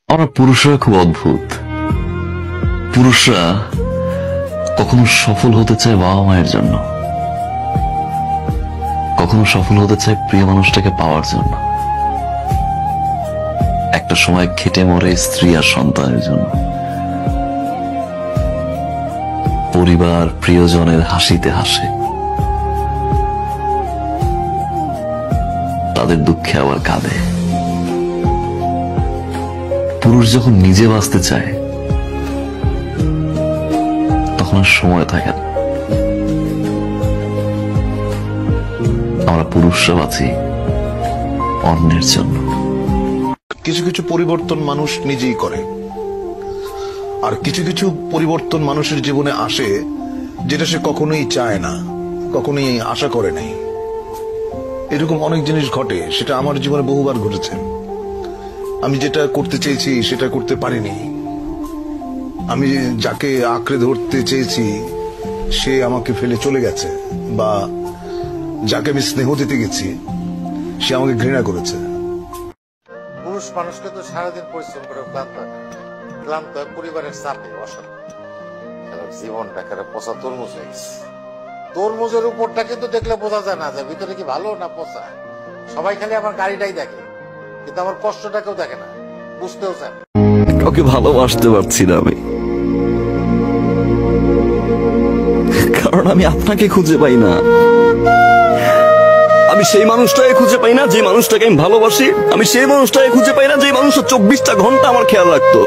আমরা পুরুষরা খুব অদ্ভুত। পুরুষরা কখনো সফল হতে চায় বাবা মায়ের জন্য, কখনো সফল হতে চায় প্রিয় মানুষটাকে পাওয়ার জন্য, একটা সময় খেটে মরে স্ত্রী আর সন্তানের জন্য, পরিবার প্রিয়জনের হাসিতে হাসে, তাদের দুঃখে আবার কাঁদে। পুরুষ যখন নিজে বাঁচতে চায় তখন আর সময় থাকে না। আমরা পুরুষরা বাঁচি অন্যের জন্য। কিছু কিছু পরিবর্তন মানুষ নিজেই করে, আর কিছু কিছু পরিবর্তন মানুষের জীবনে আসে যেটা সে কখনোই চায় না, কখনোই আশা করে নাই। এরকম অনেক জিনিস ঘটে, সেটা আমার জীবনে বহুবার ঘটেছে। আমি যেটা করতে চেয়েছি সেটা করতে পারিনি। আমি যাকে আঁকড়ে ধরতে চেয়েছি সে আমাকে ফেলে চলে গেছে, বা যাকে আমি স্নেহ দিতে গেছি সে আমাকে ঘৃণা করেছে। পুরুষ মানুষকে তো সারাদিন পরিশ্রম করে ক্লান্ত হয় পরিবারের চাপে, অশান্তি। জীবনটা কেন পচা তরমুজ হয়ে গেছে। তরমুজের উপরটা কিন্তু দেখলে বোঝা যায় না যে ভিতরে কি ভালো না পচা। সবাই খালি আমার গাড়িটাই দেখে, কিন্তু আমার কষ্টটা কেউ দেখে না, বুঝতেও চায় না। কাউকে ভালোবাসতে পারছি না আমি, কারণ আমি আপনাকে খুঁজে পাই না। আমি সেই মানুষটাকে খুঁজে পাই না যে মানুষটাকে আমি ভালোবাসি। আমি সেই মানুষটাকে খুঁজে পাই না যে মানুষটা 24টা ঘন্টা আমার খেয়াল রাখতো।